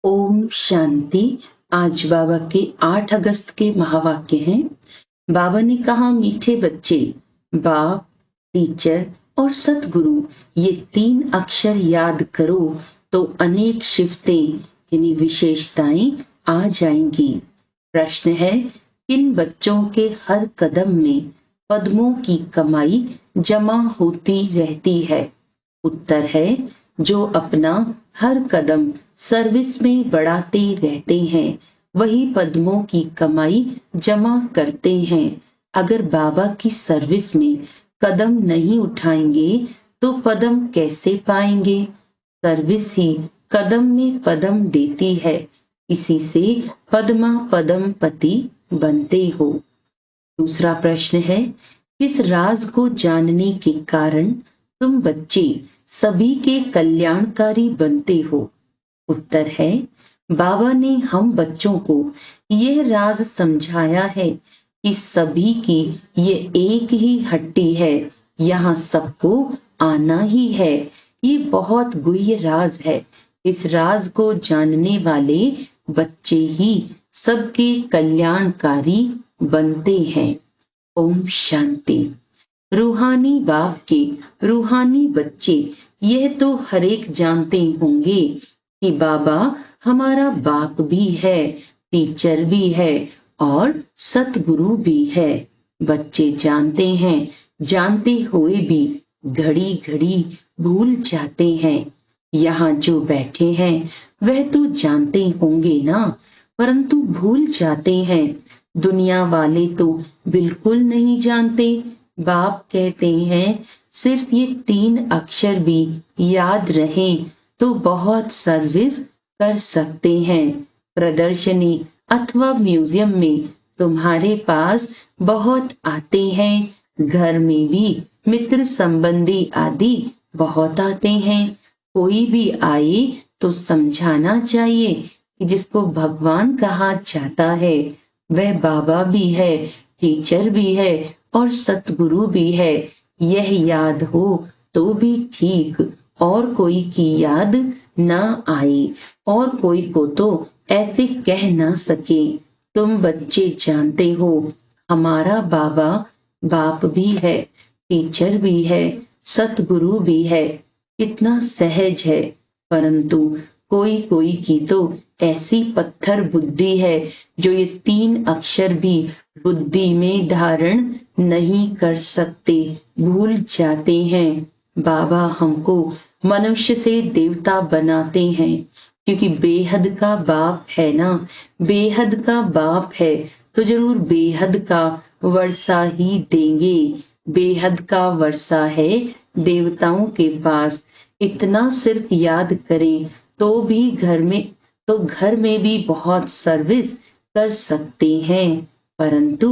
ओम शांति। आज बाबा के 8 अगस्त के महावाक्य हैं। बाबा ने कहा, मीठे बच्चे, बाप, टीचर और सतगुरु ये 3 अक्षर याद करो तो अनेक शिफ्तें यानी विशेषताएं आ जाएंगी। प्रश्न है, किन बच्चों के हर कदम में पद्मों की कमाई जमा होती रहती है? उत्तर है, जो अपना हर कदम सर्विस में बढ़ाते रहते हैं वही पद्मों की कमाई जमा करते हैं। अगर बाबा की सर्विस में कदम नहीं उठाएंगे तो पदम कैसे पाएंगे? सर्विस ही कदम में पदम देती है, इसी से पद्मा पदम पति बनते हो। दूसरा प्रश्न है, किस राज को जानने के कारण तुम बच्चे सभी के कल्याणकारी बनते हो? उत्तर है, बाबा ने हम बच्चों को यह राज समझाया है कि सभी की ये एक ही हड्डी है, यहाँ सबको आना ही है। ये बहुत गुह्य राज है। इस राज को जानने वाले बच्चे ही सबके कल्याणकारी बनते हैं। ओम शांति। रूहानी बाप के रूहानी बच्चे यह तो हर एक जानते होंगे कि बाबा हमारा बाप भी है, टीचर भी है और सतगुरु भी है। बच्चे जानते हैं, जानते हुए भी घड़ी घड़ी भूल जाते हैं। यहाँ जो बैठे हैं वह तो जानते होंगे ना, परंतु भूल जाते हैं। दुनिया वाले तो बिल्कुल नहीं जानते। बाप कहते हैं, सिर्फ ये 3 अक्षर भी याद रहें तो बहुत सर्विस कर सकते हैं। प्रदर्शनी अथवा म्यूजियम में तुम्हारे पास बहुत आते हैं, घर में भी मित्र संबंधी आदि बहुत आते हैं। कोई भी आए तो समझाना चाहिए कि जिसको भगवान कहा जाता है वह बाबा भी है, टीचर भी है और सतगुरु भी है। यह याद हो तो भी ठीक, और कोई की याद ना आए और कोई को तो ऐसे कह ना सके। तुम बच्चे जानते हो, हमारा बाबा बाप भी है, टीचर भी है, सतगुरु भी है। कितना सहज है, परंतु कोई कोई की तो ऐसी पत्थर बुद्धि है जो ये 3 अक्षर भी बुद्धि में धारण नहीं कर सकते, भूल जाते हैं। बाबा हमको मनुष्य से देवता बनाते हैं, क्योंकि बेहद का बाप है ना। बेहद का बाप है तो जरूर बेहद का वर्षा ही देंगे। बेहद का वर्षा है देवताओं के पास। इतना सिर्फ याद करें तो घर में भी बहुत सर्विस कर सकते हैं, परंतु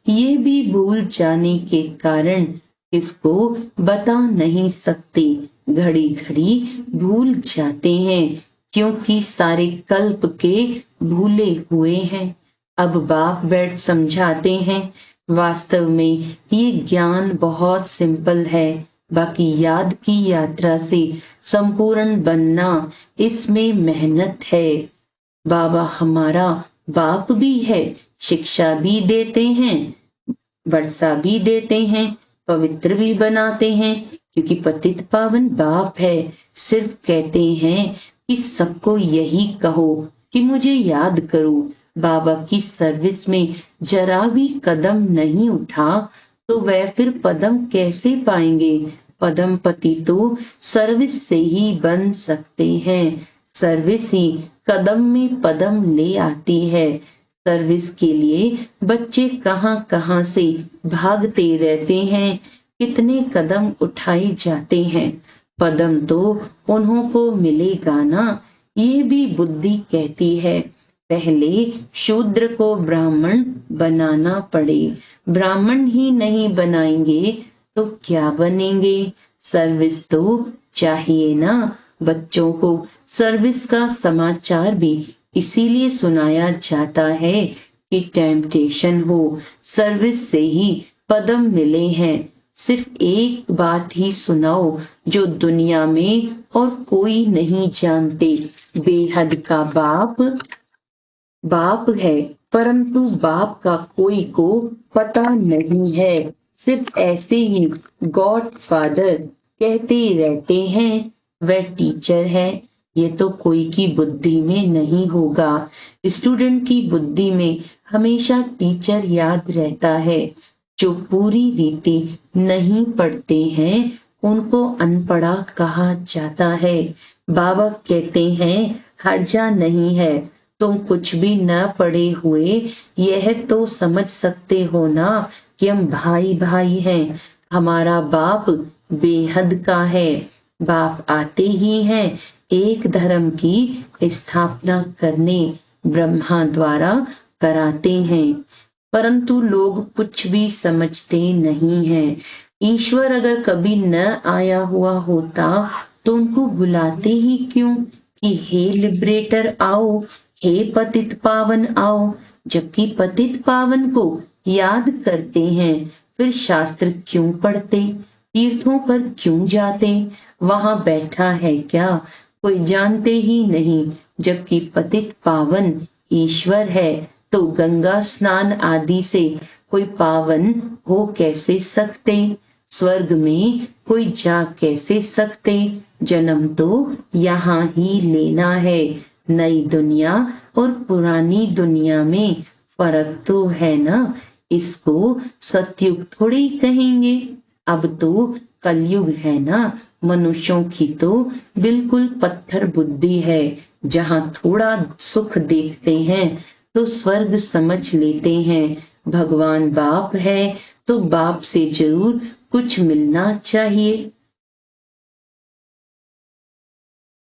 ये भी भूल जाने के कारण इसको बता नहीं सकते। घड़ी घड़ी भूल जाते हैं क्योंकि सारे कल्प के भूले हुए हैं। अब बाप बैठ समझाते हैं। वास्तव में ये ज्ञान बहुत सिंपल है, बाकी याद की यात्रा से संपूर्ण बनना इसमें मेहनत है। बाबा हमारा बाप भी है, शिक्षा भी देते हैं, वर्षा भी देते हैं, पवित्र भी बनाते हैं, क्योंकि पतित पावन बाप है। सिर्फ कहते हैं कि सबको यही कहो कि मुझे याद करो। बाबा की सर्विस में जरा भी कदम नहीं उठा तो वह फिर पदम कैसे पाएंगे? पदम पति तो सर्विस से ही बन सकते हैं। सर्विस ही कदम में पदम ले आती है। सर्विस के लिए बच्चे कहां कहां से भागते रहते हैं, कितने कदम उठाए जाते हैं, पदम तो उन्हों को मिलेगा ना। ये भी बुद्धि कहती है, पहले शूद्र को ब्राह्मण बनाना पड़े। ब्राह्मण ही नहीं बनाएंगे तो क्या बनेंगे? सर्विस तो चाहिए ना। बच्चों को सर्विस का समाचार भी इसीलिए सुनाया जाता है कि टेम्पटेशन हो। सर्विस से ही पदम मिले हैं। सिर्फ एक बात ही सुनाओ जो दुनिया में और कोई नहीं जानते। बेहद का बाप बाप है, परंतु बाप का कोई को पता नहीं है। सिर्फ ऐसे ही गॉड फादर कहते रहते हैं वह टीचर है। ये तो कोई की बुद्धि में नहीं होगा। स्टूडेंट की बुद्धि में हमेशा टीचर याद रहता है। जो पूरी रीति नहीं पढ़ते हैं उनको अनपढ़ा कहा जाता है। बाबा कहते हैं हर्जा नहीं है, तुम कुछ भी न पढ़े हुए यह तो समझ सकते हो ना कि हम भाई भाई हैं। हमारा बाप बेहद का है। बाप आते ही हैं एक धर्म की स्थापना करने, ब्रह्मा द्वारा कराते हैं। परंतु लोग कुछ भी समझते नहीं हैं। ईश्वर अगर कभी न आया हुआ होता तो उनको बुलाते ही क्यों कि हे लिबरेटर आओ, हे पतित पावन आओ। जबकि पतित पावन को याद करते हैं फिर शास्त्र क्यों पढ़ते, तीर्थों पर क्यों जाते, वहां बैठा है क्या कोई जानते ही नहीं। जबकि पतित पावन ईश्वर है तो गंगा स्नान आदि से कोई पावन हो कैसे सकते, स्वर्ग में कोई जा कैसे सकते। जन्म तो यहाँ ही लेना है। नई दुनिया और पुरानी दुनिया में फर्क तो है ना। इसको सतयुग थोड़ी ही कहेंगे, अब तो कलयुग है ना। मनुष्यों की तो बिल्कुल पत्थर बुद्धि है। जहाँ थोड़ा सुख देखते हैं तो स्वर्ग समझ लेते हैं। भगवान बाप है तो बाप से जरूर कुछ मिलना चाहिए।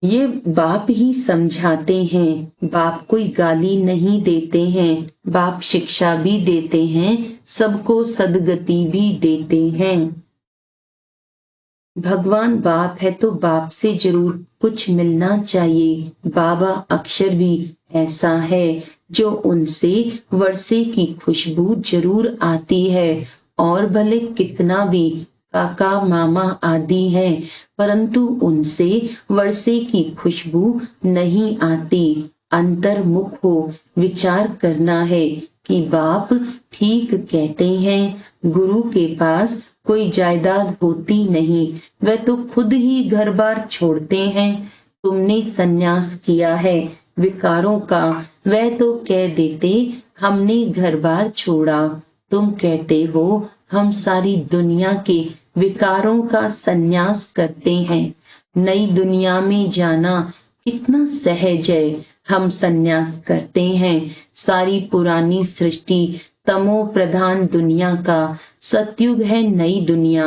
ये बाप ही समझाते हैं। बाप कोई गाली नहीं देते हैं। बाप शिक्षा भी देते हैं, सबको सदगति भी देते हैं। भगवान बाप है तो बाप से जरूर कुछ मिलना चाहिए। बाबा अक्षर भी ऐसा है जो उनसे वर्षे की खुशबू जरूर आती है। और भले कितना भी काका मामा आदि हैं, परंतु उनसे वर्षे की खुशबू नहीं आती। अंतर्मुख हो विचार करना है कि बाप ठीक कहते हैं। गुरु के पास कोई जायदाद होती नहीं, वह तो खुद ही घर बार छोड़ते हैं। तुमने सन्यास किया है विकारों का, वह तो कह देते हमने घर बार छोड़ा। तुम कहते हो हम सारी दुनिया के विकारों का सन्यास करते हैं। नई दुनिया में जाना कितना सहज है। हम सन्यास करते हैं सारी पुरानी सृष्टि तमो प्रधान दुनिया का। सतयुग है नई दुनिया,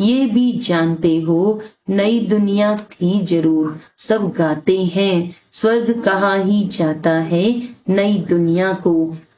ये भी जानते हो। नई दुनिया थी जरूर, सब गाते हैं स्वर्ग कहा ही जाता है नई दुनिया को।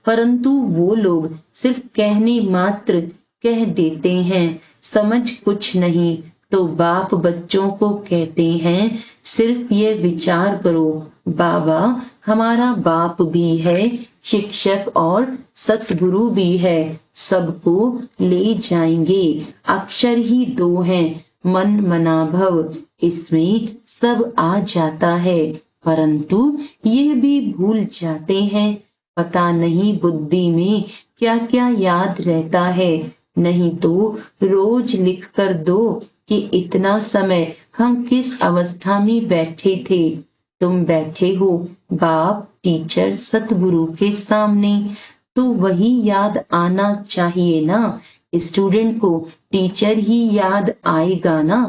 परंतु वो लोग सिर्फ कहने मात्र कह देते हैं, समझ कुछ नहीं। तो बाप बच्चों को कहते हैं सिर्फ ये विचार करो, बाबा हमारा बाप भी है, शिक्षक और सतगुरु भी है, सबको ले जाएंगे। अक्षर ही दो हैं, मन मना भव, इसमें सब आ जाता है। परंतु ये भी भूल जाते हैं। पता नहीं बुद्धि में क्या क्या याद रहता है। नहीं तो रोज लिख कर दो कि इतना समय हम किस अवस्था में बैठे थे। तुम बैठे हो बाप टीचर सतगुरु के सामने, तो वही याद आना चाहिए ना। स्टूडेंट को टीचर ही याद आएगा ना।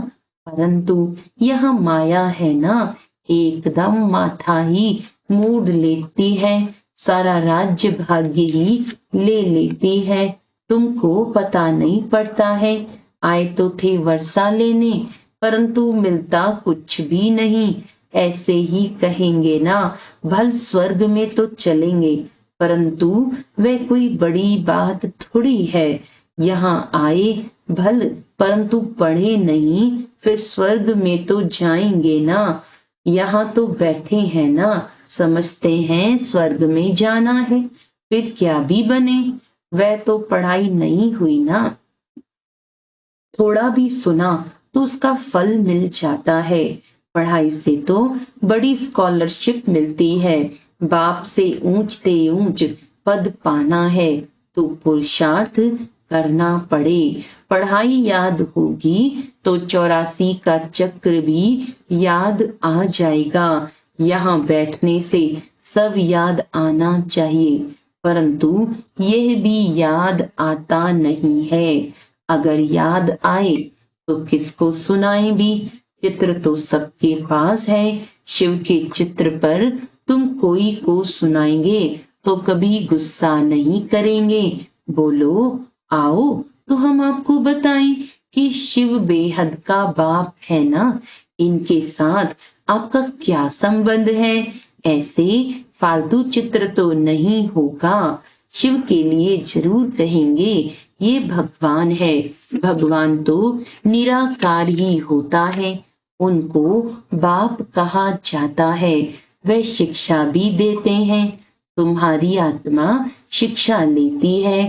परंतु यह माया है ना, एकदम माथा ही मूड लेती है, सारा राज्य भाग्य ही ले लेती है। तुमको पता नहीं पड़ता है। आए तो थे वर्षा लेने, परंतु मिलता कुछ भी नहीं। ऐसे ही कहेंगे ना, भल स्वर्ग में तो चलेंगे, परंतु वह कोई बड़ी बात थोड़ी है। यहाँ आए भल परंतु पढ़े नहीं, फिर स्वर्ग में तो जाएंगे ना। यहाँ तो बैठे हैं ना, समझते हैं स्वर्ग में जाना है, फिर क्या भी बने, वह तो पढ़ाई नहीं हुई ना। थोड़ा भी सुना तो उसका फल मिल जाता है। पढ़ाई से तो बड़ी स्कॉलरशिप मिलती है। बाप से ऊंचते ऊंच पद पाना है तो पुरुषार्थ करना पड़े। पढ़ाई याद होगी तो 84 का चक्र भी याद आ जाएगा। यहाँ बैठने से सब याद आना चाहिए, परंतु यह भी याद आता नहीं है। अगर याद आए तो किसको सुनाए भी। चित्र तो सबके पास है। शिव के चित्र पर तुम कोई को सुनाएंगे तो कभी गुस्सा नहीं करेंगे। बोलो आओ तो हम आपको बताएं कि शिव बेहद का बाप है ना, इनके साथ आपका क्या संबंध है। ऐसे फालतू चित्र तो नहीं होगा। शिव के लिए जरूर कहेंगे ये भगवान है। भगवान तो निराकार ही होता है, उनको बाप कहा जाता है। वे शिक्षा भी देते हैं। तुम्हारी आत्मा शिक्षा लेती है।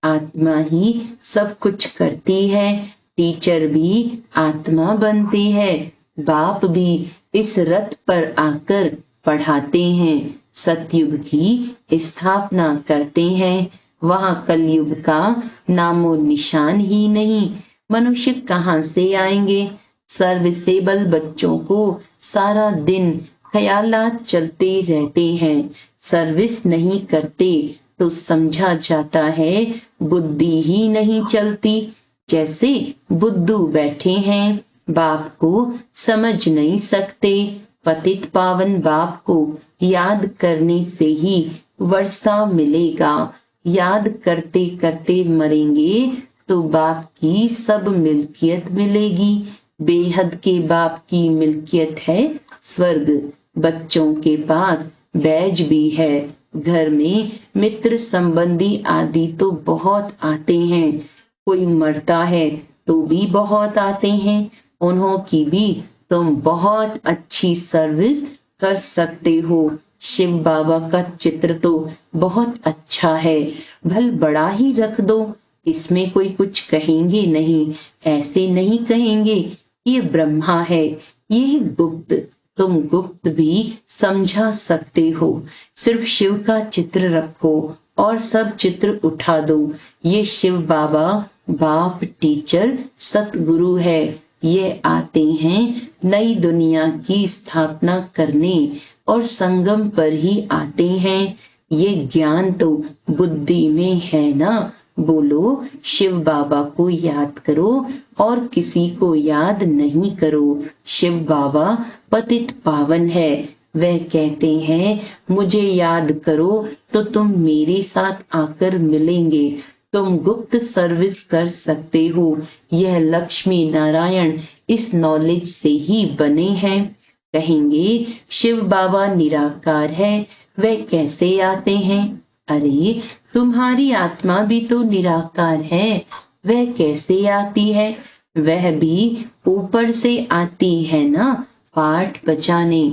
आत्मा ही सब कुछ करती है। टीचर भी आत्मा बनती है। बाप भी इस रथ पर आकर पढ़ाते हैं। सतयुग की स्थापना करते हैं। वहां कलयुग का नामो निशान ही नहीं। मनुष्य कहाँ से आएंगे। सर्विसेबल बच्चों को सारा दिन ख्यालात चलते रहते हैं। सर्विस नहीं करते तो समझा जाता है बुद्धि ही नहीं चलती। जैसे बुद्धू बैठे हैं, बाप को समझ नहीं सकते। पतित पावन बाप को याद करने से ही वर्षा मिलेगा। याद करते करते मरेंगे तो बाप की सब मिल्कियत मिलेगी। बेहद के बाप की मिल्कियत है स्वर्ग। बच्चों के पास बैज भी है। घर में मित्र संबंधी आदि तो बहुत आते हैं। कोई मरता है तो भी बहुत आते हैं। उन्हों की भी तुम बहुत अच्छी सर्विस कर सकते हो। शिव बाबा का चित्र तो बहुत अच्छा है, भल बड़ा ही रख दो। इसमें कोई कुछ कहेंगे नहीं। ऐसे नहीं कहेंगे ये ब्रह्मा है, ये गुप्त। तुम गुप्त भी समझा सकते हो। सिर्फ शिव का चित्र रखो और सब चित्र उठा दो। ये शिव बाबा बाप टीचर सतगुरु है। ये आते हैं नई दुनिया की स्थापना करने और संगम पर ही आते हैं। ये ज्ञान तो बुद्धि में है ना। बोलो शिव बाबा को याद करो और किसी को याद नहीं करो। शिव बाबा पतित पावन है। वह कहते हैं मुझे याद करो तो तुम मेरे साथ आकर मिलेंगे। तुम गुप्त सर्विस कर सकते हो। यह लक्ष्मी नारायण इस नॉलेज से ही बने हैं। कहेंगे शिव बाबा निराकार है, वह कैसे आते हैं। अरे तुम्हारी आत्मा भी तो निराकार है, वह कैसे आती है। वह भी ऊपर से आती है ना पाठ बजाने।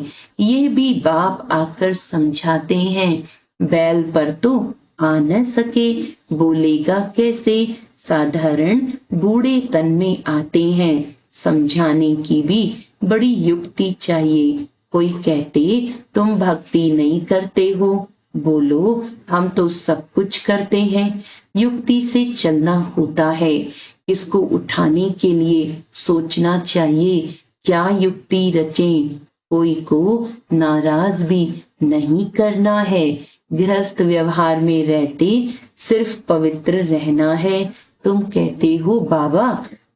ये भी बाप आकर समझाते हैं। बैल पर तो आ न सके, बोलेगा कैसे। साधारण बूढ़े तन में आते हैं। समझाने की भी बड़ी युक्ति चाहिए। कोई कहते तुम भक्ति नहीं करते हो। बोलो हम तो सब कुछ करते हैं। युक्ति से चलना होता है। इसको उठाने के लिए सोचना चाहिए क्या युक्ति रचें। कोई को नाराज भी नहीं करना है। गृहस्थ व्यवहार में रहते सिर्फ पवित्र रहना है। तुम कहते हो बाबा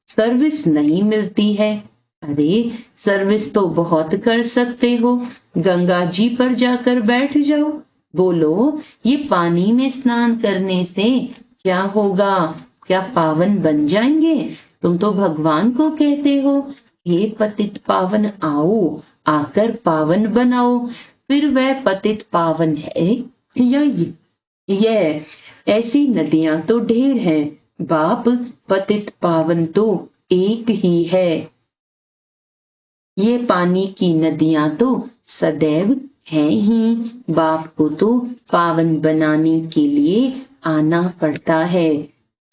सर्विस नहीं मिलती है। अरे सर्विस तो बहुत कर सकते हो। गंगा जी पर जाकर बैठ जाओ। बोलो ये पानी में स्नान करने से क्या होगा, क्या पावन बन जाएंगे। तुम तो भगवान को कहते हो हे पतित पावन आओ, आकर पावन बनाओ। फिर वह पतित पावन है या यह ऐसी नदियां तो ढेर हैं। बाप पतित पावन तो एक ही है। ये पानी की नदियां तो सदैव हैं ही। बाप को तो पावन बनाने के लिए आना पड़ता है।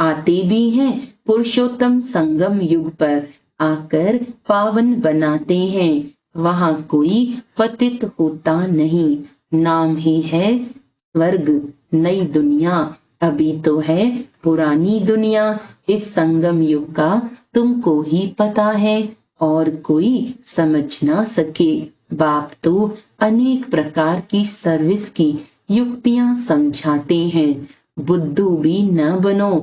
आते भी हैं पुरुषोत्तम संगम युग पर, आकर पावन बनाते हैं। वहाँ कोई पतित होता नहीं, नाम ही है स्वर्ग। नई दुनिया अभी तो है पुरानी दुनिया, इस संगम युग का तुमको ही पता है और कोई समझ ना सके। बाप तो अनेक प्रकार की सर्विस की युक्तियां समझाते हैं। बुद्धू भी न बनो,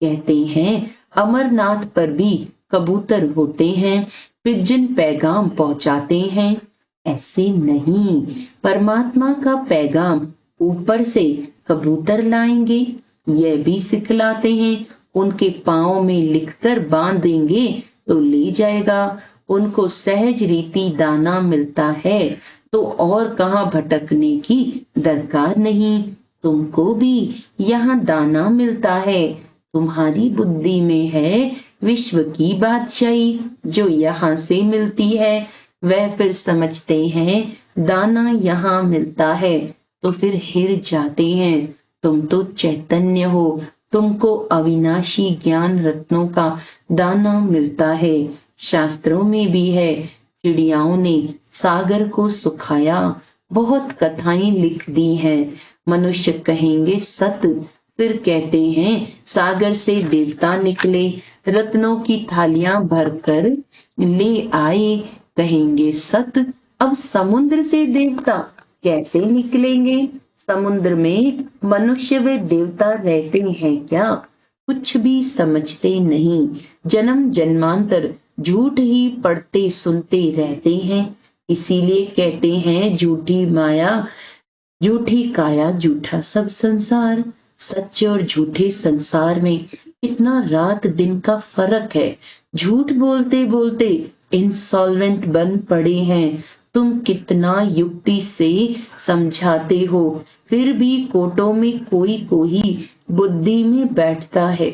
कहते हैं अमरनाथ पर भी कबूतर होते हैं, पिजन पैगाम पहुंचाते हैं। ऐसे नहीं, परमात्मा का पैगाम ऊपर से कबूतर लाएंगे, यह भी सिखलाते हैं। उनके पाँव में लिखकर बांध देंगे तो ले जाएगा। उनको सहज रीति दाना मिलता है तो और कहाँ भटकने की दरकार नहीं। तुमको भी यहाँ दाना मिलता है। तुम्हारी बुद्धि में है विश्व की बादशाही जो यहाँ से मिलती है। वह फिर समझते हैं दाना यहाँ मिलता है तो फिर हिर जाते हैं। तुम तो चैतन्य हो, तुमको अविनाशी ज्ञान रत्नों का दाना मिलता है। शास्त्रों में भी है, चिड़ियाओं ने सागर को सुखाया, बहुत कथाएं लिख दी हैं। मनुष्य कहेंगे सत, फिर कहते हैं सागर से देवता निकले, रत्नों की थालियां भरकर ले आए। कहेंगे सत, अब समुद्र से देवता कैसे निकलेंगे? समुद्र में मनुष्य व देवता रहते हैं क्या? कुछ भी समझते नहीं। जन्म जन्मांतर झूठ ही पढ़ते सुनते रहते हैं। इसीलिए कहते हैं झूठी माया झूठी काया झूठा सब संसार। सच्चे और झूठे संसार में इतना रात दिन का फर्क है। झूठ बोलते बोलते इंसॉल्वेंट बन पड़े हैं। तुम कितना युक्ति से समझाते हो, फिर भी कोटों में कोई कोई बुद्धि में बैठता है।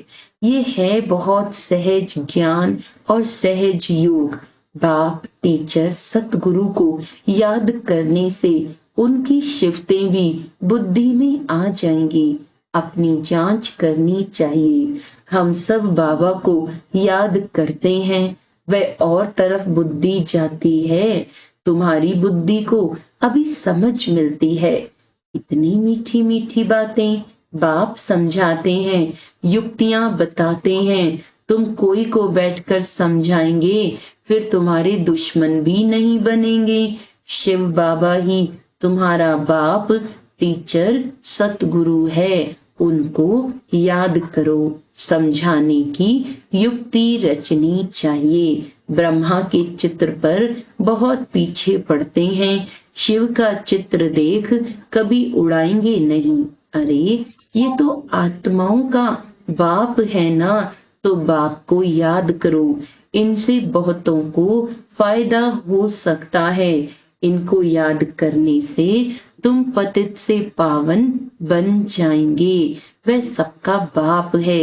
ये है बहुत सहज ज्ञान और सहज योग। बाप टीचर सतगुरु को याद करने से उनकी शिफ्तें भी बुद्धि में आ जाएंगी। अपनी जांच करनी चाहिए। हम सब बाबा को याद करते हैं, वह और तरफ बुद्धि जाती है। तुम्हारी बुद्धि को अभी समझ मिलती है। इतनी मीठी मीठी बातें बाप समझाते हैं, युक्तियां बताते हैं। तुम कोई को बैठकर समझाएंगे, फिर तुम्हारे दुश्मन भी नहीं बनेंगे। शिव बाबा ही तुम्हारा बाप टीचर सतगुरु है। उनको याद करो। समझाने की युक्ति रचनी चाहिए। ब्रह्मा के चित्र पर बहुत पीछे पड़ते हैं। शिव का चित्र देख कभी उड़ाएंगे नहीं। अरे ये तो आत्माओं का बाप है ना, तो बाप को याद करो। इनसे बहुतों को फायदा हो सकता है। इनको याद करने से तुम पतित से पावन बन जाएंगे। वह सबका बाप है।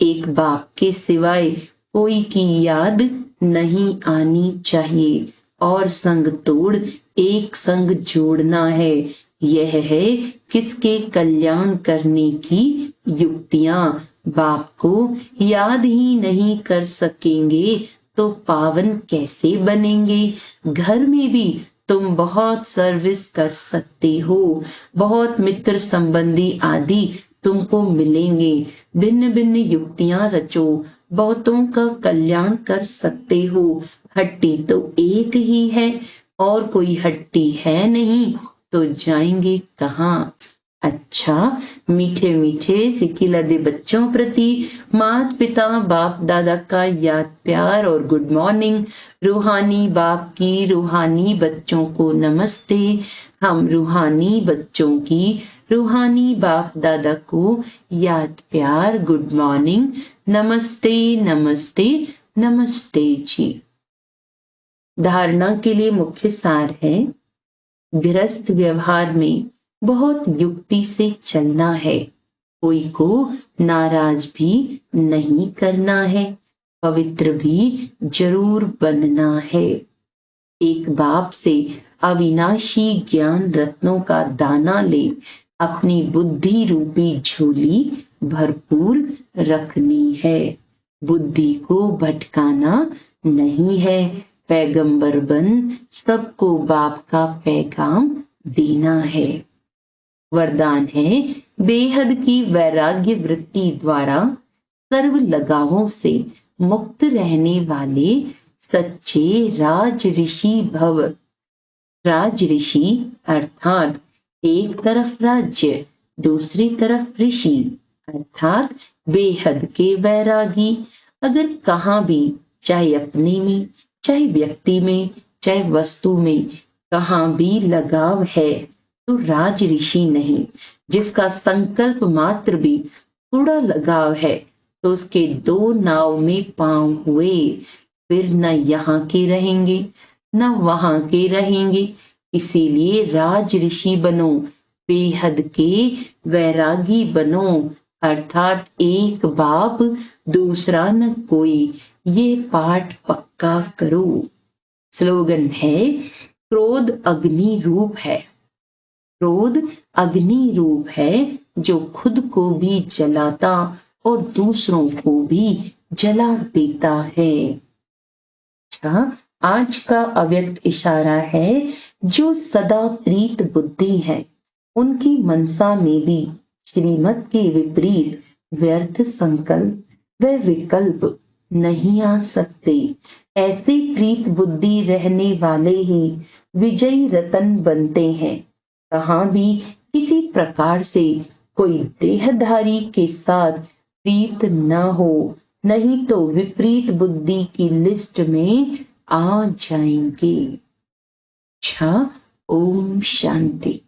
एक बाप के सिवाय कोई की याद नहीं आनी चाहिए। और संग तोड़ एक संग जोड़ना है। यह है किसके कल्याण करने की युक्तियां। बाप को याद ही नहीं कर सकेंगे तो पावन कैसे बनेंगे? घर में भी तुम बहुत सर्विस कर सकते हो। बहुत मित्र संबंधी आदि तुमको मिलेंगे। भिन्न भिन्न युक्तियां रचो, बहुतों का कल्याण कर सकते हो। हट्टी तो एक ही है और कोई हट्टी है नहीं, तो जाएंगे कहाँ? अच्छा, मीठे मीठे सिकिलदे बच्चों प्रति माता पिता बाप दादा का याद प्यार और गुड मॉर्निंग। रूहानी बाप की रूहानी बच्चों को नमस्ते। हम रूहानी बच्चों की रूहानी बाप दादा को याद प्यार गुड मॉर्निंग। नमस्ते नमस्ते नमस्ते जी। धारणा के लिए मुख्य सार है, गृहस्थ व्यवहार में बहुत युक्ति से चलना है। कोई को नाराज भी नहीं करना है। पवित्र भी जरूर बनना है। एक बाप से अविनाशी ज्ञान रत्नों का दाना ले। अपनी बुद्धि रूपी झोली भरपूर रखनी है। बुद्धि को भटकाना नहीं है। पैगंबर बन सबको बाप का पैगाम देना है। वरदान है, बेहद की वैराग्य वृत्ति द्वारा सर्व लगावों से मुक्त रहने वाले सच्चे राज ऋषि भव। राज ऋषि अर्थात एक तरफ राज्य, दूसरी तरफ ऋषि अर्थात बेहद के वैरागी। अगर कहाँ भी, चाहे अपने में, चाहे व्यक्ति में, चाहे वस्तु में, कहाँ भी लगाव है तो राज ऋषि नहीं। जिसका संकल्प मात्र भी थोड़ा लगाव है तो उसके दो नाव में पांव हुए, फिर न यहाँ के रहेंगे न वहां के रहेंगे। इसीलिए राज ऋषि बनो, बेहद के वैरागी बनो, अर्थात एक बाप दूसरा न कोई, ये पाठ पक्का करो। स्लोगन है, क्रोध अग्नि रूप है। क्रोध अग्नि रूप है जो खुद को भी जलाता और दूसरों को भी जला देता है। अच्छा, आज का अव्यक्त इशारा है, जो सदा प्रीत बुद्धि है उनकी मनसा में भी श्रीमत के विपरीत व्यर्थ संकल्प व विकल्प नहीं आ सकते। ऐसे प्रीत बुद्धि रहने वाले ही विजयी रतन बनते हैं। कहाँ भी किसी प्रकार से कोई देहधारी के साथ प्रीत न हो, नहीं तो विपरीत बुद्धि की लिस्ट में आ जाएंगे। अच्छा, ओम शांति।